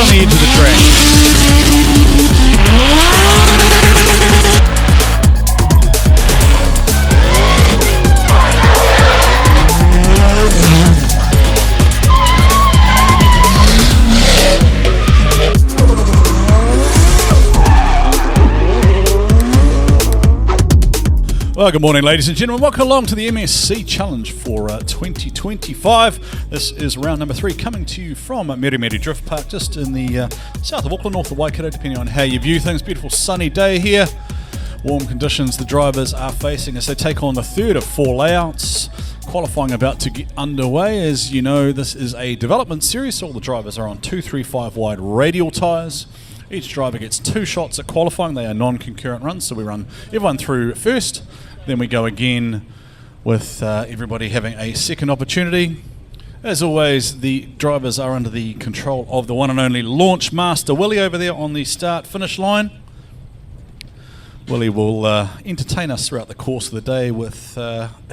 on the edge of the track. Well, good morning, ladies and gentlemen. Welcome along to the MSC Challenge for 2025. This is round number 3, coming to you from Meremere Drift Park, just in the south of Auckland, north of Waikato, depending on how you view things. Beautiful sunny day here. Warm conditions the drivers are facing as they take on the third of 4 layouts. Qualifying about to get underway. As you know, this is a development series, so all the drivers are on 235 wide radial tyres. Each driver gets 2 shots at qualifying. They are non-concurrent runs, so we run everyone through first. Then we go again with everybody having a second opportunity. As always, the drivers are under the control of the one and only launch master, Willie, over there on the start-finish line. Willie will entertain us throughout the course of the day with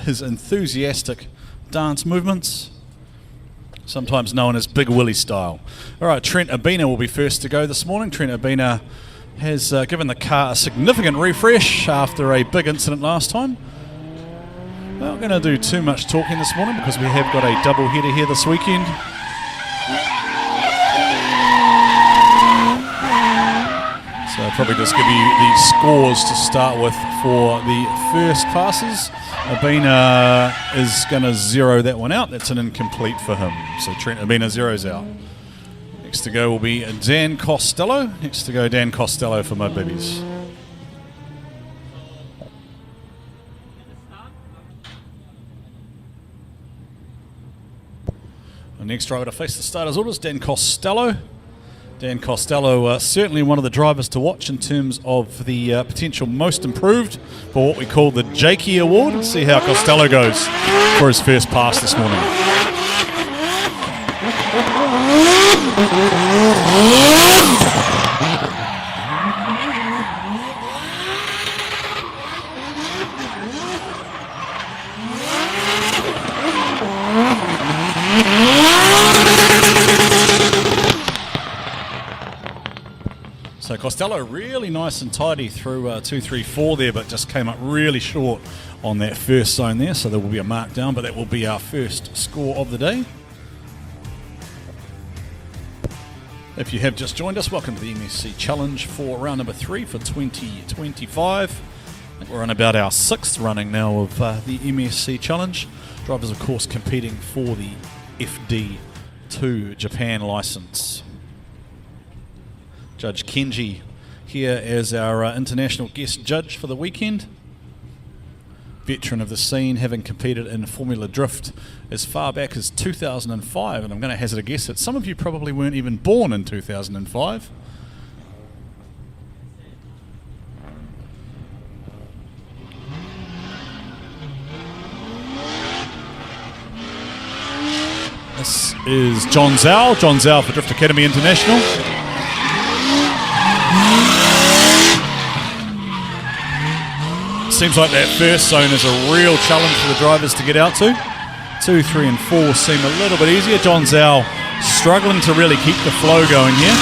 his enthusiastic dance movements, sometimes known as Big Willie style. All right, Trent Abina will be first to go this morning. Trent Abina has given the car a significant refresh after a big incident last time. We're not going to do too much talking this morning because we have got a double header here this weekend. So I'll probably just give you the scores to start with for the first passes. Abina is going to zero that one out. That's an incomplete for him. So Trent Abina zeroes out. Next to go will be Dan Costello. Next to go, Dan Costello for my babies. The next driver to face the starters orders, Dan Costello. Dan Costello, certainly one of the drivers to watch in terms of the potential most improved for what we call the Jakey Award. Let's see how Costello goes for his first pass this morning. So Costello really nice and tidy through 2-3-4 there, but just came up really short on that first zone there, so there will be a mark down, but that will be our first score of the day. If you have just joined us, welcome to the MSC Challenge for round number 3 for 2025. I think we're on about our 6th running now of the MSC Challenge. Drivers, of course, competing for the FD2 Japan license. Judge Kenji here as our international guest judge for the weekend. Veteran of the scene, having competed in Formula Drift as far back as 2005, and I'm going to hazard a guess that some of you probably weren't even born in 2005. This is John Zhao for Drift Academy International. Seems like that first zone is a real challenge for the drivers to get out to. 2, 3 and 4 seem a little bit easier. John Zhao struggling to really keep the flow going here.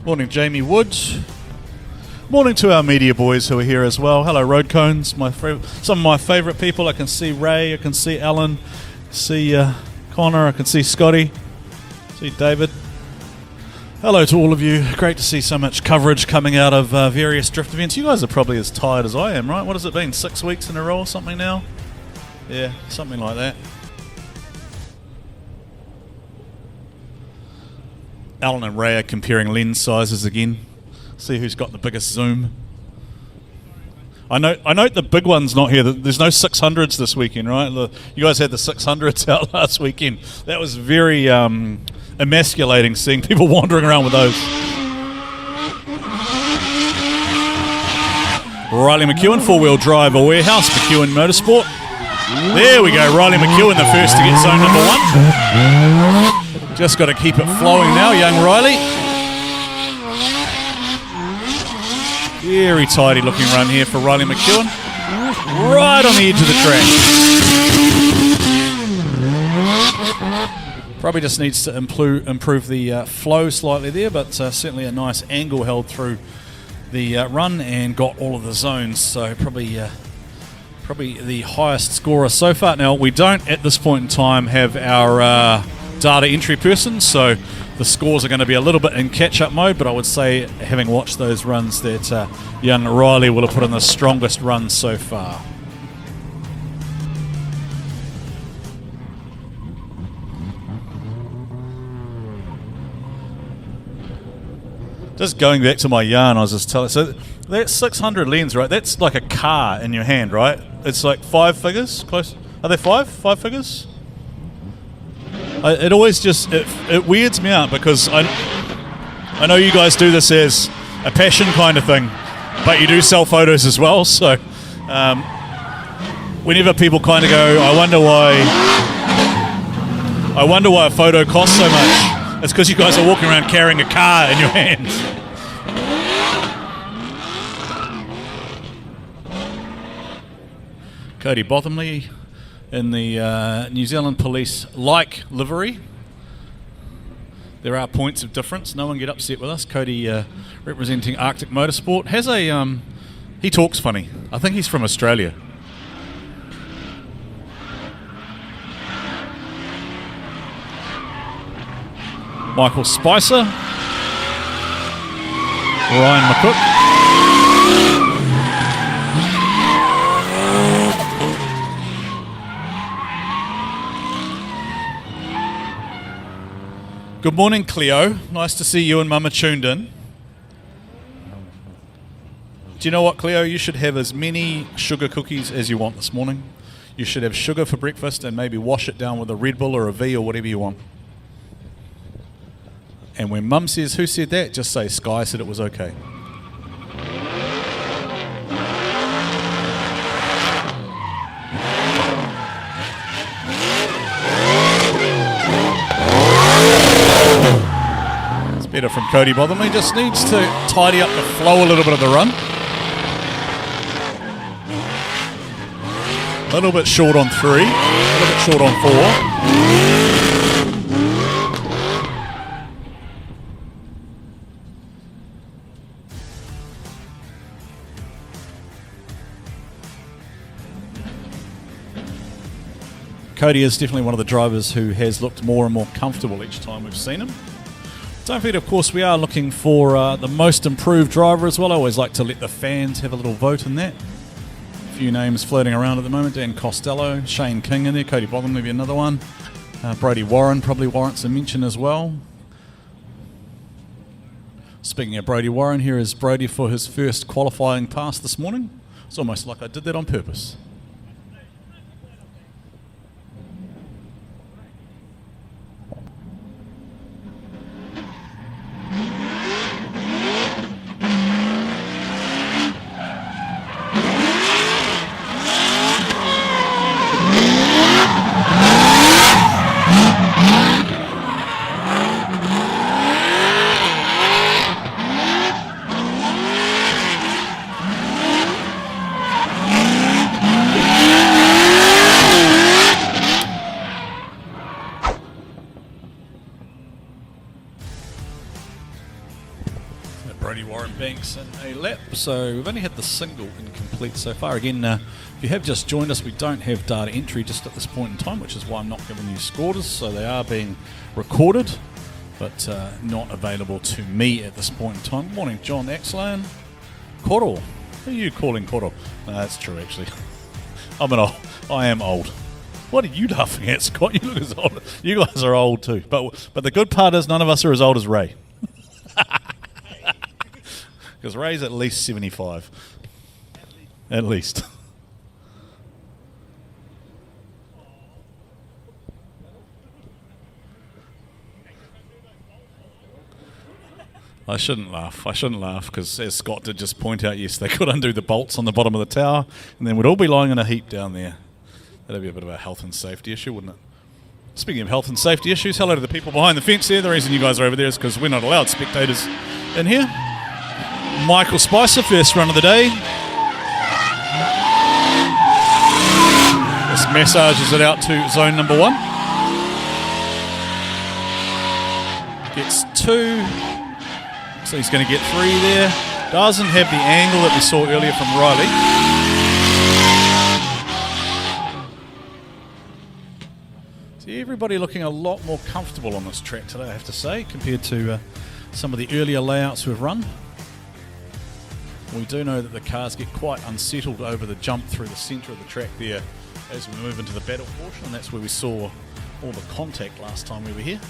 Morning, Jamie Woods. Morning to our media boys who are here as well. Hello, Road Cones, some of my favourite people. I can see Ray, I can see Alan, see Connor, I can see Scotty, see David. Hello to all of you. Great to see so much coverage coming out of various drift events. You guys are probably as tired as I am, right? What has it been, 6 weeks in a row or something now? Yeah, something like that. Alan and Ray are comparing lens sizes again. See who's got the biggest zoom. I note the big one's not here. There's no 600s this weekend, right? You guys had the 600s out last weekend. That was very emasculating, seeing people wandering around with those. Riley McEwen, four-wheel drive, a warehouse, McEwen Motorsport. There we go, Riley McEwen, the first to get zone number 1. Just got to keep it flowing now, young Riley. Very tidy looking run here for Riley McEwen. Right on the edge of the track. Probably just needs to improve the flow slightly there, but certainly a nice angle held through the run and got all of the zones. So probably the highest scorer so far. Now, we don't at this point in time have our data entry person, so the scores are going to be a little bit in catch-up mode, but I would say, having watched those runs, that young Riley will have put in the strongest run so far. Just going back to my yarn, I was just telling. So that's 600 lens, right? That's like a car in your hand, right? It's like 5 figures, close. Are they 5 figures? It always just it weirds me out, because I know you guys do this as a passion kind of thing, but you do sell photos as well. So whenever people kind of go, I wonder why a photo costs so much. It's because you guys are walking around carrying a car in your hands. Cody Bothamley in the New Zealand Police livery. There are points of difference. No one get upset with us. Cody representing Arctic Motorsport has a. He talks funny. I think he's from Australia. Michael Spicer, Ryan McCook, good morning, Cleo. Nice to see you and Mama tuned in. Do you know what, Cleo? You should have as many sugar cookies as you want this morning. You should have sugar for breakfast and maybe wash it down with a Red Bull or a V or whatever you want. And when Mum says, who said that? Just say, Sky said it was okay. It's better from Cody Bothamley. Just needs to tidy up the flow a little bit of the run. A little bit short on 3, a little bit short on 4. Cody is definitely one of the drivers who has looked more and more comfortable each time we've seen him. Don't forget, of course, we are looking for the most improved driver as well. I always like to let the fans have a little vote in that. A few names floating around at the moment. Dan Costello, Shane King in there, Cody Botham maybe another one. Brodie Warren probably warrants a mention as well. Speaking of Brodie Warren, here is Brodie for his first qualifying pass this morning. It's almost like I did that on purpose. In a lap, so we've only had the single incomplete so far. Again, if you have just joined us, we don't have data entry just at this point in time, which is why I'm not giving you scores. So they are being recorded, but not available to me at this point in time. Good morning, John Axlane. Koro. Who are you calling Koro? No, that's true, actually. I am old. What are you laughing at, Scott? You look as old. You guys are old too. But the good part is none of us are as old as Ray. Because Ray's at least 75. At least. I shouldn't laugh because, as Scott did just point out, yes, they could undo the bolts on the bottom of the tower and then we'd all be lying in a heap down there. That'd be a bit of a health and safety issue, wouldn't it? Speaking of health and safety issues, hello to the people behind the fence there. The reason you guys are over there is because we're not allowed spectators in here. Michael Spicer, first run of the day. This massages it out to zone number 1. 2. So he's going to get 3 there. Doesn't have the angle that we saw earlier from Riley. See, everybody looking a lot more comfortable on this track today, I have to say, compared to some of the earlier layouts we've run. We do know that the cars get quite unsettled over the jump through the centre of the track there as we move into the battle portion, and that's where we saw all the contact last time we were here.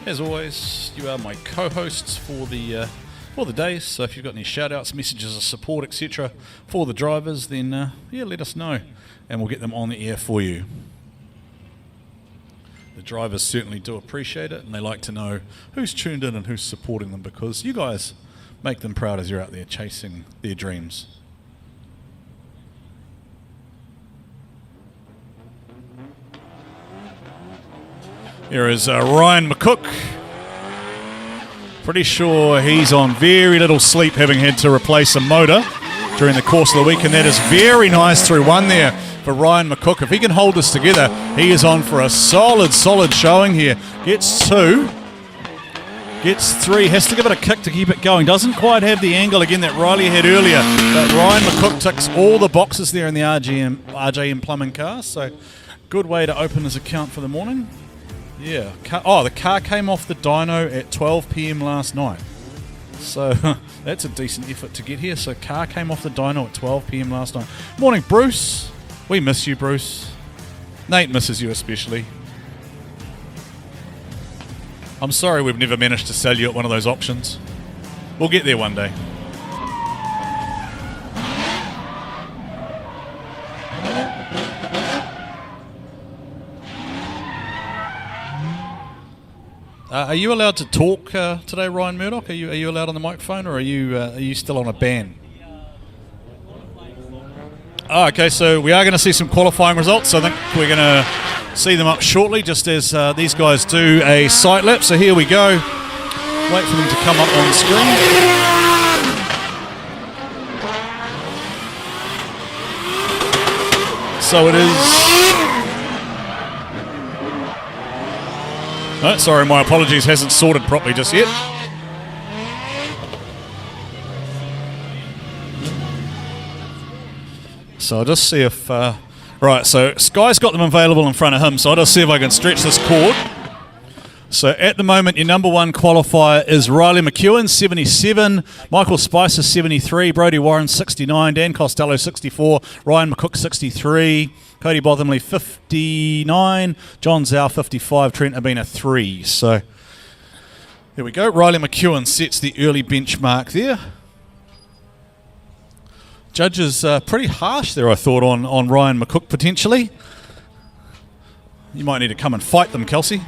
As always, you are my co-hosts for the day, so if you've got any shout-outs, messages of support, etc. for the drivers, then yeah, let us know, and we'll get them on the air for you. The drivers certainly do appreciate it, and they like to know who's tuned in and who's supporting them, because you guys make them proud as you're out there chasing their dreams. Here is Ryan McCook. Pretty sure he's on very little sleep, having had to replace a motor during the course of the week, and that is very nice through 1 there for Ryan McCook. If he can hold this together, he is on for a solid showing here. Gets 2, gets 3, has to give it a kick to keep it going. Doesn't quite have the angle again that Riley had earlier, but Ryan McCook ticks all the boxes there in the RJM plumbing car, so good way to open his account for the morning. Yeah. The car came off the dyno at 12 p.m. last night. So that's a decent effort to get here. So car came off the dyno at 12 p.m. last night. Morning, Bruce. We miss you, Bruce. Nate misses you especially. I'm sorry we've never managed to sell you at one of those auctions. We'll get there one day. Are you allowed to talk today, Ryan Murdoch? Are you allowed on the microphone, or are you still on a ban? Oh, okay, so we are going to see some qualifying results. I think we're going to see them up shortly, just as these guys do a sight lap. So here we go. Wait for them to come up on the screen. So it is... Oh, sorry, my apologies, hasn't sorted properly just yet. So I'll just see if... right, so Sky's got them available in front of him, so I'll just see if I can stretch this cord. So at the moment, your number 1 qualifier is Riley McEwen, 77, Michael Spicer, 73, Brodie Warren, 69, Dan Costello, 64, Ryan McCook, 63, Cody Bothamley, 59, John Zhao, 55, Trent Abina, 3. So there we go. Riley McEwen sets the early benchmark there. Judges pretty harsh there, I thought, on Ryan McCook potentially. You might need to come and fight them, Kelsey.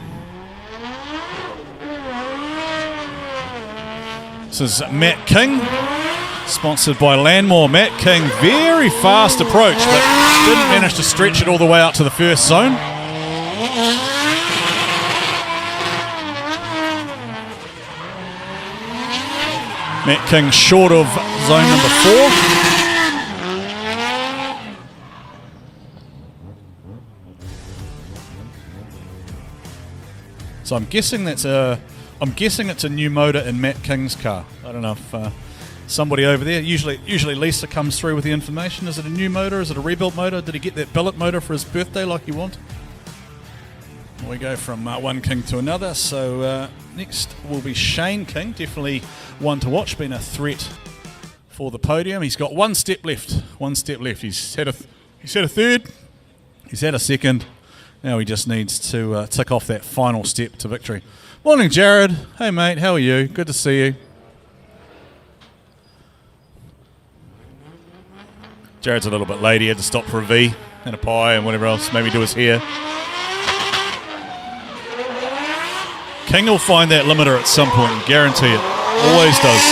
This is Matt King, sponsored by Landmore. Matt King, very fast approach, but didn't manage to stretch it all the way out to the first zone. Matt King short of zone number 4. So I'm guessing it's a new motor in Matt King's car. I don't know if somebody over there, usually Lisa comes through with the information. Is it a new motor? Is it a rebuilt motor? Did he get that billet motor for his birthday like he wanted? We go from one King to another. So next will be Shane King, definitely one to watch, been a threat for the podium. He's got 1 step left. 1 step left. He's had a third. He's had a second. Now he just needs to tick off that final step to victory. Morning, Jared. Hey, mate. How are you? Good to see you. Jared's a little bit late. He had to stop for a V and a pie and whatever else. Maybe do his hair. King will find that limiter at some point. Guarantee it. Always does.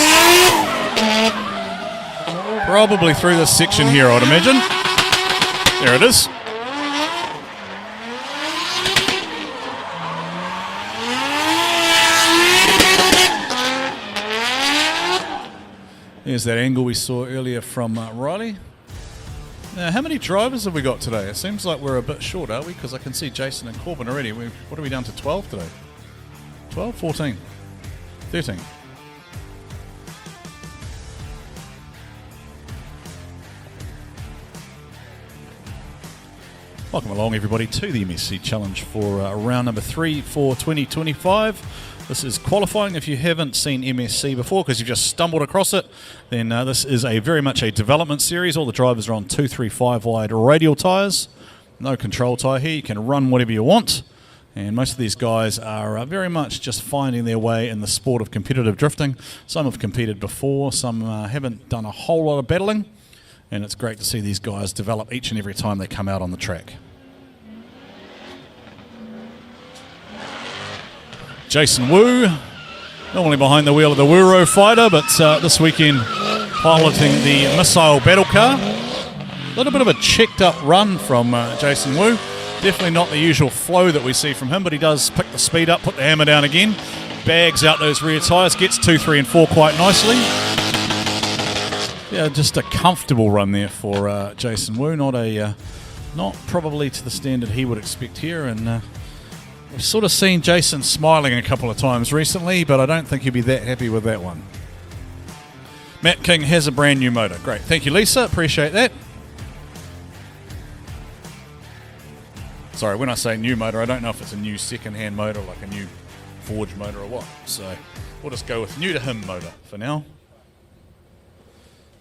Probably through this section here, I'd imagine. There it is. There's that angle we saw earlier from Riley. Now, how many drivers have we got today? It seems like we're a bit short, are we? Because I can see Jason and Corbin already. What are we down to, 12 today? 12, 14, 13. Welcome along, everybody, to the MSC Challenge for round number 3 for 2025. This is qualifying. If you haven't seen MSC before, because you've just stumbled across it, then this is very much a development series. All the drivers are on 235 wide radial tyres. No control tyre here. You can run whatever you want. And most of these guys are very much just finding their way in the sport of competitive drifting. Some have competed before. Some haven't done a whole lot of battling. And it's great to see these guys develop each and every time they come out on the track. Jason Wu, normally behind the wheel of the Wuro fighter, but this weekend piloting the missile battle car. A little bit of a checked up run from Jason Wu. Definitely not the usual flow that we see from him, but he does pick the speed up, put the hammer down again, bags out those rear tyres, gets 2, 3 and 4 quite nicely. Yeah, just a comfortable run there for Jason Wu. Not probably to the standard he would expect here, and we've sort of seen Jason smiling a couple of times recently, but I don't think he'll be that happy with that one. Matt King has a brand new motor. Great. Thank you, Lisa. Appreciate that. Sorry, when I say new motor, I don't know if it's a new second-hand motor, like a new forged motor or what. So we'll just go with new to him motor for now.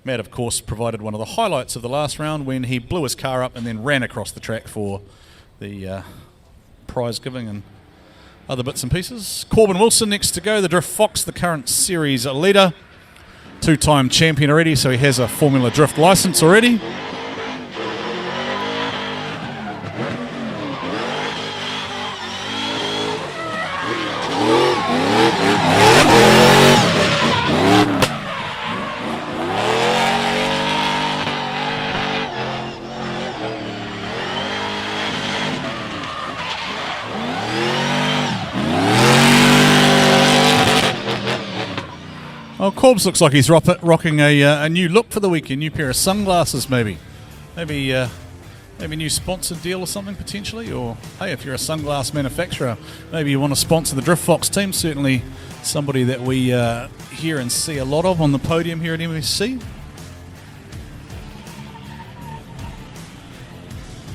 Matt, of course, provided one of the highlights of the last round when he blew his car up and then ran across the track for the prize giving and other bits and pieces. Corbin Wilson next to go, the Drift Fox, the current series leader. 2-time champion already, so he has a Formula Drift license already. Well, Corbs looks like he's rocking a new look for the weekend, new pair of sunglasses maybe. Maybe a new sponsored deal or something potentially, or hey, if you're a sunglass manufacturer, maybe you want to sponsor the Drift Fox team. Certainly somebody that we hear and see a lot of on the podium here at MSC.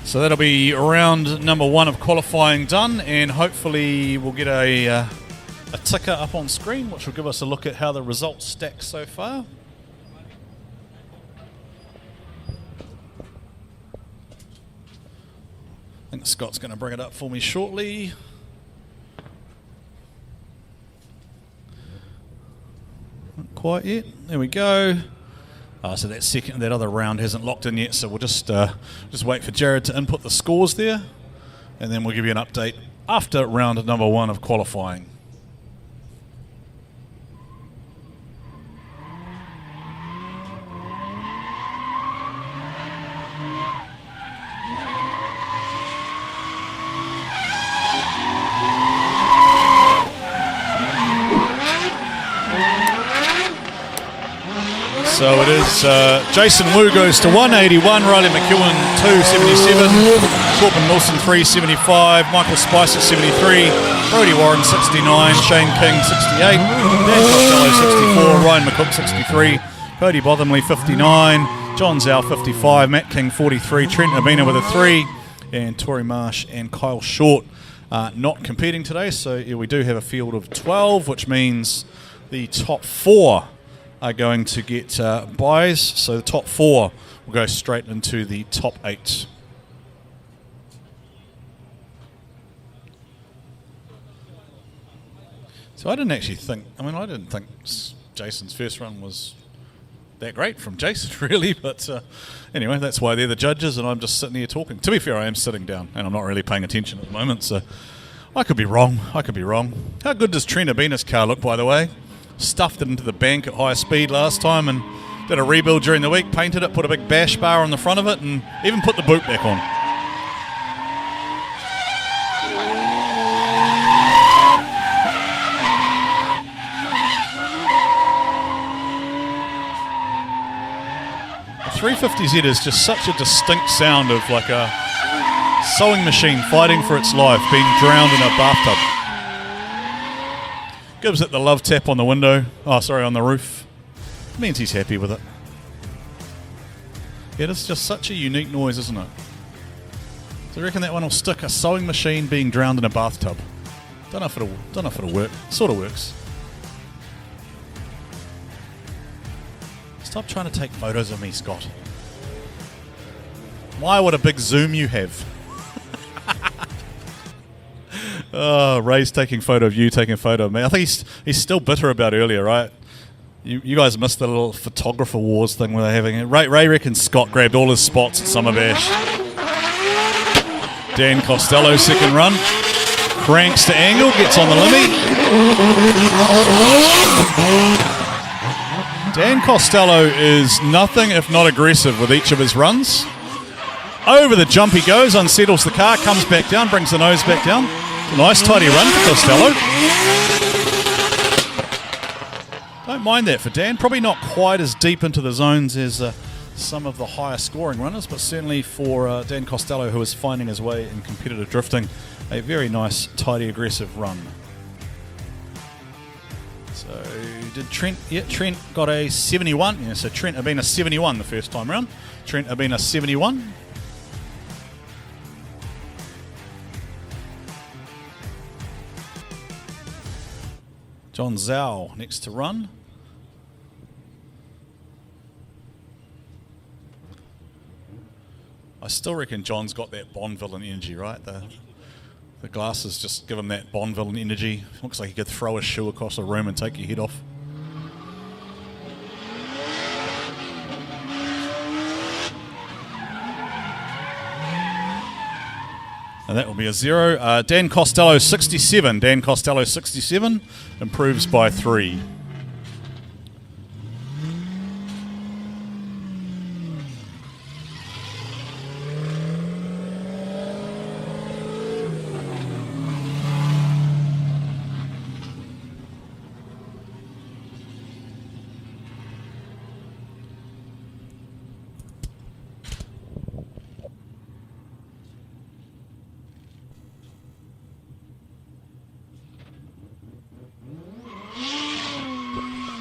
So that'll be round number 1 of qualifying done, and hopefully we'll get a ticker up on screen, which will give us a look at how the results stack so far. I think Scott's going to bring it up for me shortly. Not quite yet. There we go. So that other round hasn't locked in yet, so we'll just wait for Jared to input the scores there, and then we'll give you an update after round number 1 of qualifying. So it is Jason Wu goes to 181, Riley McEwen 277, Corbin Wilson 375, Michael Spicer 73, Brodie Warren 69, Shane King 68, Dan Costello 64, Ryan McCook 63, Cody Bothamley 59, John Zhao 55, Matt King 43, Trent Abina with a 3, and Tory Marsh and Kyle Short not competing today. So yeah, we do have a field of 12, which means the top 4 are going to get buys, so the top 4 will go straight into the top 8. So I didn't think Jason's first run was that great from Jason, really, but anyway, that's why they're the judges and I'm just sitting here talking. To be fair, I am sitting down and I'm not really paying attention at the moment, so I could be wrong. How good does Trent Abina's car look, by the way? Stuffed it into the bank at high speed last time and did a rebuild during the week, painted it, put a big bash bar on the front of it, and even put the boot back on. 350Z is just such a distinct sound of like a sewing machine fighting for its life, being drowned in a bathtub. Gives it the love tap on the window. Oh, sorry, on the roof. Means he's happy with it. Yeah, it's just such a unique noise, isn't it? So I reckon that one will stick. A sewing machine being drowned in a bathtub. Don't know if it'll work. Sort of works. Stop trying to take photos of me, Scott. Why? What a big zoom you have. Oh, Ray's taking photo of you, taking a photo of me. I think he's still bitter about earlier, right? You guys missed the little photographer wars thing where they're having it. Ray reckons Scott grabbed all his spots at Summer Bash. Dan Costello, second run. Cranks to angle, gets on the limmy. Dan Costello is nothing if not aggressive with each of his runs. Over the jump he goes, unsettles the car, comes back down, brings the nose back down. A nice tidy run for Costello. Don't mind that for Dan. Probably not quite as deep into the zones as some of the higher scoring runners, but certainly for Dan Costello, who is finding his way in competitive drifting, a very nice, tidy, aggressive run. So did Trent? Yeah, Trent got a 71. Yeah, so Trent had been a 71 the first time round. Trent had been a 71. John Zhao next to run. I still reckon John's got that Bond villain energy, right? The glasses just give him that Bond villain energy. Looks like he could throw a shoe across a room and take your head off. And that will be a 0. Dan Costello 67. Dan Costello 67 improves by 3.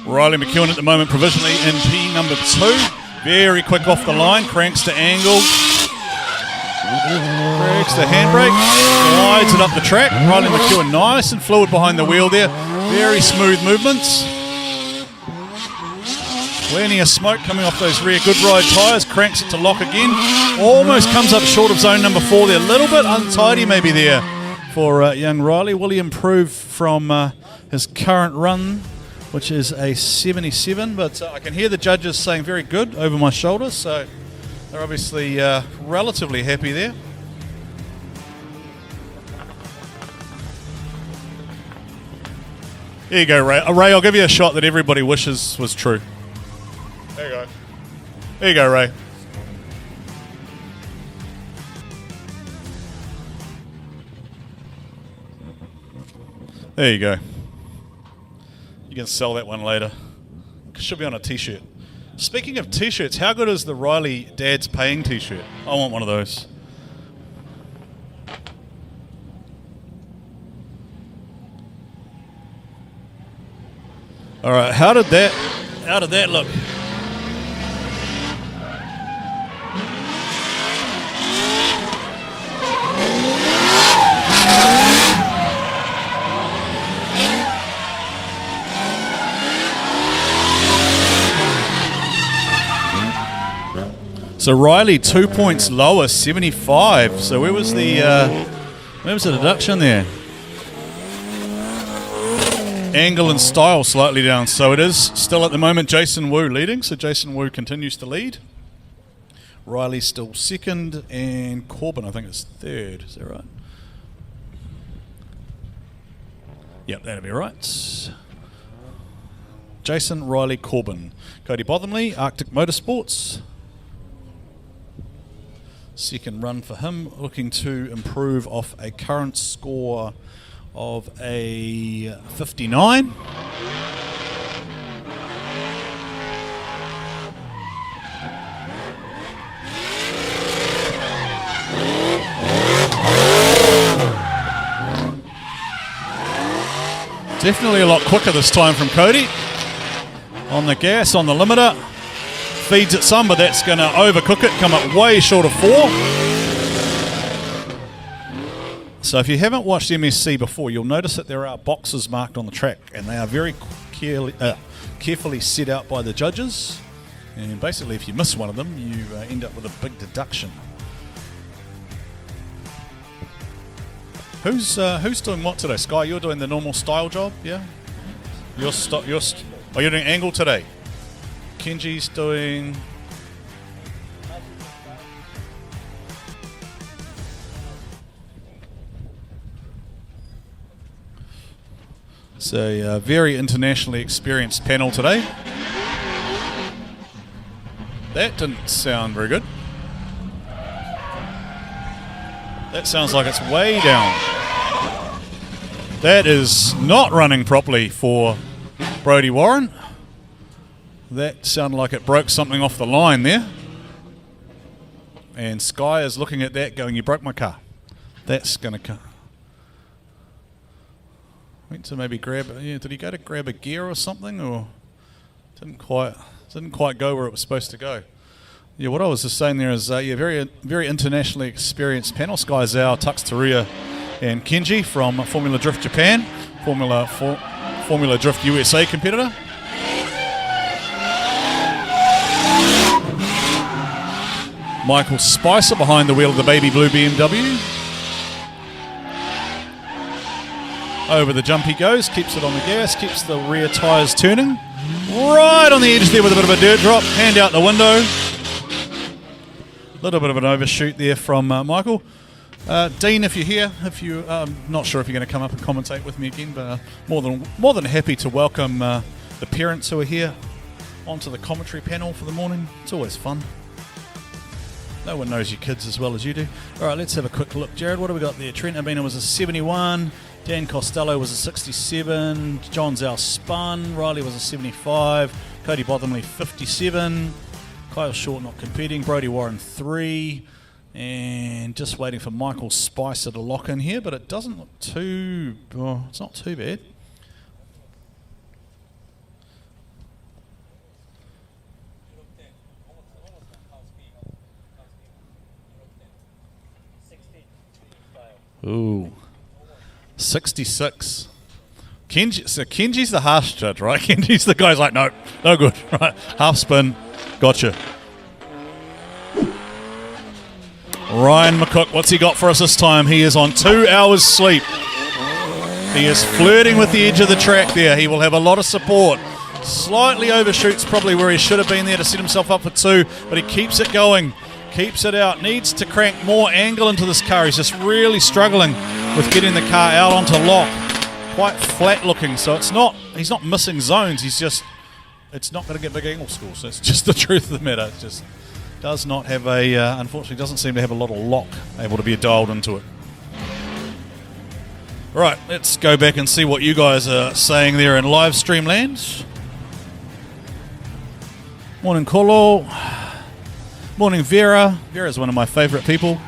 Riley McEwen at the moment provisionally in P number 2. Very quick off the line, cranks to angle. Breaks the handbrake, glides it up the track. Riley McEwen nice and fluid behind the wheel there. Very smooth movements. Plenty of smoke coming off those rear Good Ride tyres. Cranks it to lock again. Almost comes up short of zone number 4 there. A little bit untidy maybe there for young Riley. Will he improve from his current run, which is a 77, but I can hear the judges saying very good over my shoulder, so they're obviously relatively happy there. Here you go, Ray. Ray, I'll give you a shot that everybody wishes was true. There you go. There you go, Ray. There you go. You can sell that one later. Should be on a t-shirt. Speaking of t-shirts, how good is the Riley Dad's Paying t-shirt? I want one of those. All right, how did that look? So Riley 2 points lower, 75. So where was the deduction there? Angle and style slightly down. So it is still at the moment Jason Wu leading. So Jason Wu continues to lead. Riley still second, and Corbin I think is third. Is that right? Yep, that'll be right. Jason, Riley, Corbin. Cody Bothamley, Arctic Motorsports. Second run for him, looking to improve off a current score of a 59. Definitely a lot quicker this time from Cody. On the gas, on the limiter. Feeds it some, but that's going to overcook it, come up way short of 4. So if you haven't watched MSC before, you'll notice that there are boxes marked on the track, and they are very carefully set out by the judges. And basically, if you miss one of them, you end up with a big deduction. Who's doing what today? Sky, you're doing the normal style job, yeah? You're doing angle today. Kenji's doing. It's a very internationally experienced panel today. That didn't sound very good. That sounds like it's way down. That is not running properly for Brodie Warren. That sounded like it broke something off the line there. And Sky is looking at that going, you broke my car. That's going to come. Went to maybe grab, did he go to grab a gear or something, or didn't quite go where it was supposed to go? Yeah, what I was just saying there is, very internationally experienced panel. Sky Zhao, Tux Taria, and Kenji from Formula Drift Japan, Formula Drift USA competitor. Michael Spicer behind the wheel of the baby blue BMW. Over the jump he goes, keeps it on the gas, keeps the rear tyres turning. Right on the edge there with a bit of a dirt drop, hand out the window. A little bit of an overshoot there from Michael. Dean, if you're here, not sure if you're going to come up and commentate with me again, but more than happy to welcome the parents who are here onto the commentary panel for the morning. It's always fun. No one knows your kids as well as you do. All right, let's have a quick look. Jared, what do we got there? Trent Abena was a 71. Dan Costello was a 67. John Zhao spun. Riley was a 75. Cody Bothamley 57. Kyle Short not competing. Brodie Warren 3. And just waiting for Michael Spicer to lock in here, but it doesn't look too... Oh, it's not too bad. Ooh, 66. Kenji's the harsh judge, right? Kenji's the guy's like, no good, right? Half spin, gotcha. Ryan McCook, what's he got for us this time? He is on 2 hours sleep. He is flirting with the edge of the track there. He will have a lot of support. Slightly overshoots probably where he should have been there to set himself up for 2, but he keeps it going. Keeps it out, needs to crank more angle into this car. He's just really struggling with getting the car out onto lock. Quite flat looking, so he's not missing zones, it's not going to get big angle scores. So it's just the truth of the matter. It just does not have unfortunately doesn't seem to have a lot of lock able to be dialed into it. Right, let's go back and see what you guys are saying there in live stream land. Morning Kolo. Morning, Vera. Vera's one of my favourite people.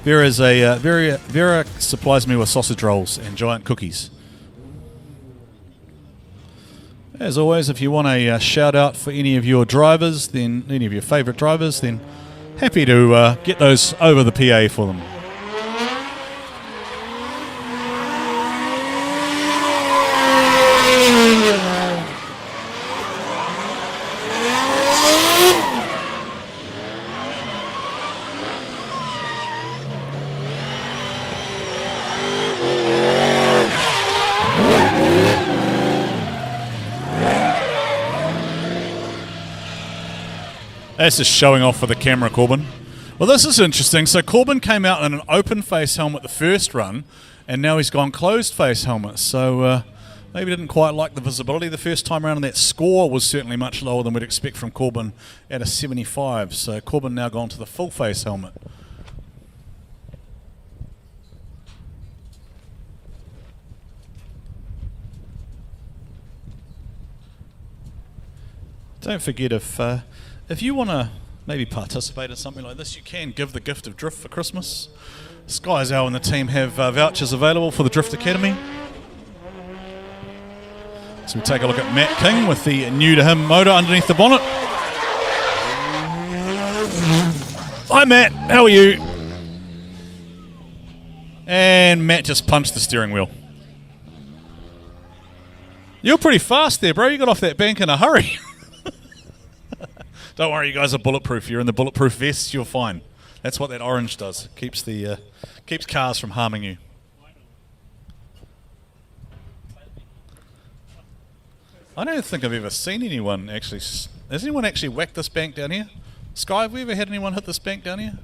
Vera supplies me with sausage rolls and giant cookies. As always, if you want a shout out for any of your drivers, then any of your favourite drivers, then happy to get those over the PA for them. That's just showing off for the camera, Corbin. Well, this is interesting. So Corbin came out in an open face helmet the first run, and now he's gone closed face helmet. So maybe didn't quite like the visibility the first time around, and that score was certainly much lower than we'd expect from Corbin at a 75. So Corbin now gone to the full face helmet. Don't forget, if you want to maybe participate in something like this, you can give the gift of drift for Christmas. Sky Zhao and the team have vouchers available for the Drift Academy. So we take a look at Matt King with the new to him motor underneath the bonnet. Hi Matt, how are you? And Matt just punched the steering wheel. You're pretty fast there, bro. You got off that bank in a hurry. Don't worry, you guys are bulletproof. You're in the bulletproof vests, you're fine. That's what that orange does. Keeps cars from harming you. I don't think I've ever seen anyone actually... Has anyone actually whacked this bank down here? Sky, have we ever had anyone hit this bank down here?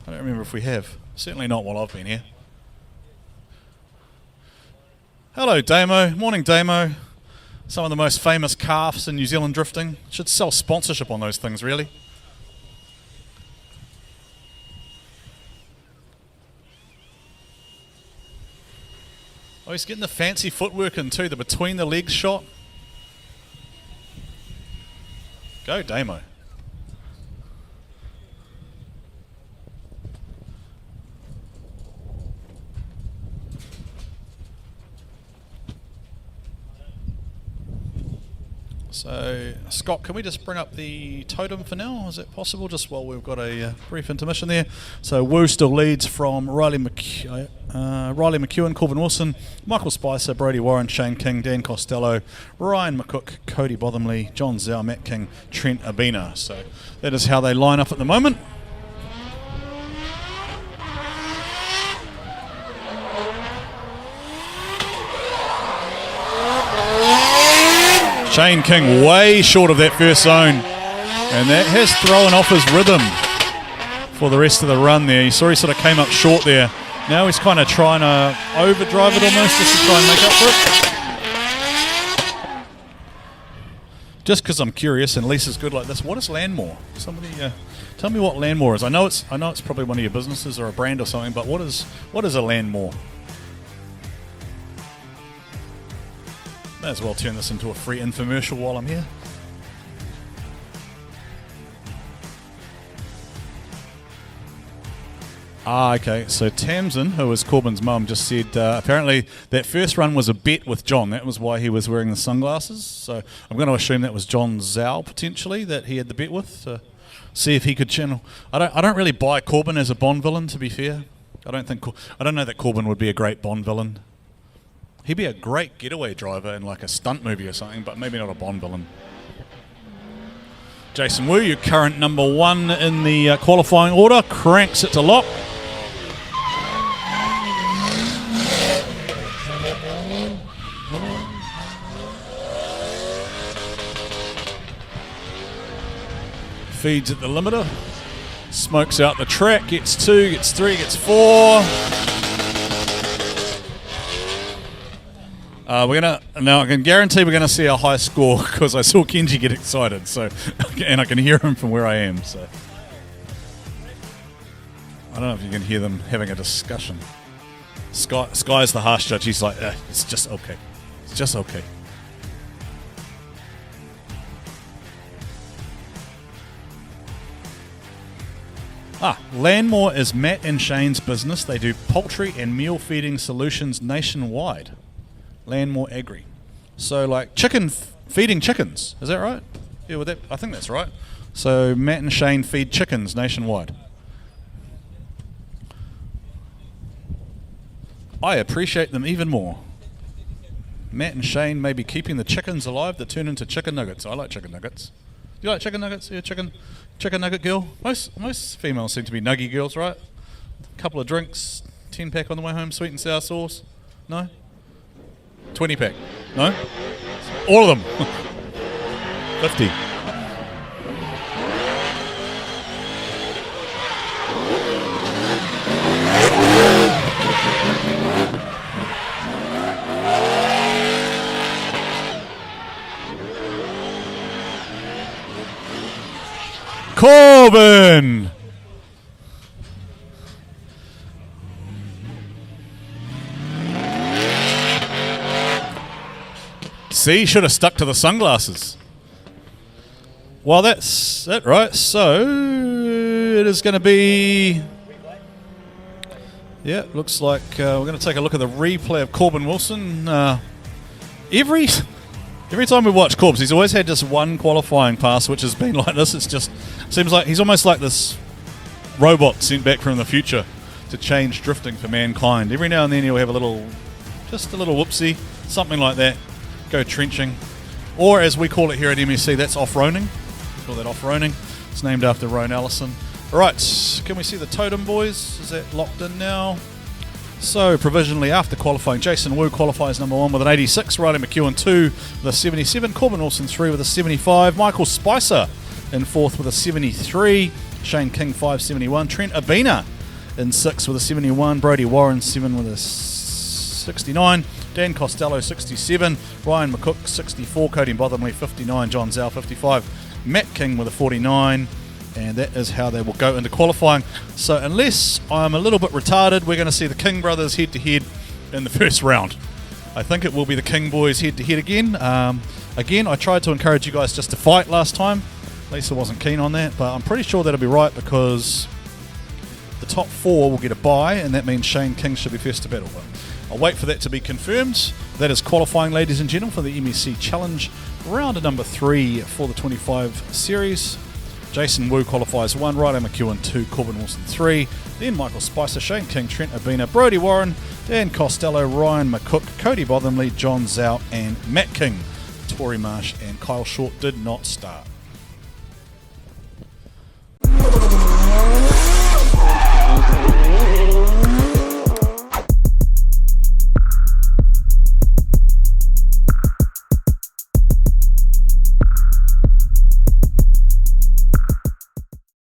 I don't remember if we have. Certainly not while I've been here. Hello, Damo. Morning, Damo. Some of the most famous calves in New Zealand drifting. Should sell sponsorship on those things, really. Oh, he's getting the fancy footwork in too, the between the legs shot. Go, Damo. So, Scott, can we just bring up the totem for now? Is that possible? Just while we've got a brief intermission there. So, Woo still leads from Riley McEwen, Corbin Wilson, Michael Spicer, Brody Warren, Shane King, Dan Costello, Ryan McCook, Cody Bothamley, John Zhao, Matt King, Trent Abina. So, that is how they line up at the moment. Shane King way short of that first zone, and that has thrown off his rhythm for the rest of the run there. You saw he sort of came up short there. Now he's kind of trying to overdrive it almost just to try and make up for it. Just because I'm curious, and Lisa's good like this, what is Landmore? Somebody tell me what Landmore is. I know it's probably one of your businesses or a brand or something, but what is a Landmore? May as well turn this into a free infomercial while I'm here. Okay. So Tamsin, who was Corbin's mum, just said apparently that first run was a bet with John. That was why he was wearing the sunglasses. So I'm going to assume that was John Zhao, potentially, that he had the bet with to see if he could channel. I don't really buy Corbin as a Bond villain, to be fair. I don't know that Corbin would be a great Bond villain. He'd be a great getaway driver in like a stunt movie or something, but maybe not a Bond villain. Jason Wu, your current number one in the qualifying order, cranks it to lock. Feeds at the limiter. Smokes out the track, gets 2, gets 3, gets 4. Now I can guarantee we're gonna see a high score because I saw Kenji get excited. So, and I can hear him from where I am. So, I don't know if you can hear them having a discussion. Sky's the harsh judge. He's like, it's just okay. It's just okay. Landmore is Matt and Shane's business. They do poultry and meal feeding solutions nationwide. Landmore Agri. So like feeding chickens, is that right? Yeah, I think that's right. So Matt and Shane feed chickens nationwide. I appreciate them even more. Matt and Shane may be keeping the chickens alive that turn into chicken nuggets. I like chicken nuggets. Do you like chicken nuggets? Yeah, chicken nugget girl. Most females seem to be nuggy girls, right? A couple of drinks, 10-pack on the way home, sweet and sour sauce. No? 20-pack. No? All of them. 50. Corbin! See, should have stuck to the sunglasses. Well, that's it, right? So, it is going to be... Yeah, looks like we're going to take a look at the replay of Corbin Wilson. Every Every time we watch Corbs, he's always had just one qualifying pass, which has been like this. It's just seems like he's almost like this robot sent back from the future to change drifting for mankind. Every now and then he'll have just a little whoopsie, something like that, go trenching. Or as we call it here at MSC, that's off-roaning. We call that off-roaning. It's named after Rowan Allison. All right, can we see the totem, boys? Is that locked in now? So, provisionally after qualifying, Jason Wu qualifies number 1 with an 86, Riley McEwen 2 with a 77, Corbin Wilson 3 with a 75, Michael Spicer in 4th with a 73, Shane King 571, Trent Abina in 6th with a 71, Brody Warren 7 with a 69, Dan Costello 67, Ryan McCook 64, Cody Bothamley 59, John Zhao 55, Matt King with a 49, and that is how they will go into qualifying. So unless I'm a little bit retarded, we're going to see the King brothers head-to-head in the first round. I think it will be the King boys head-to-head again. Again, I tried to encourage you guys just to fight last time. Lisa wasn't keen on that, but I'm pretty sure that'll be right because the top 4 will get a bye, and that means Shane King should be first to battle. I'll wait for that to be confirmed. That is qualifying, ladies and gentlemen, for the MSC Challenge round number 3 for the 25 series. Jason Wu qualifies 1, Riley McEwen 2, Corbin Wilson 3, then Michael Spicer, Shane King, Trent Abina, Brody Warren, Dan Costello, Ryan McCook, Cody Bothamley, John Zhao and Matt King. Tory Marsh and Kyle Short did not start.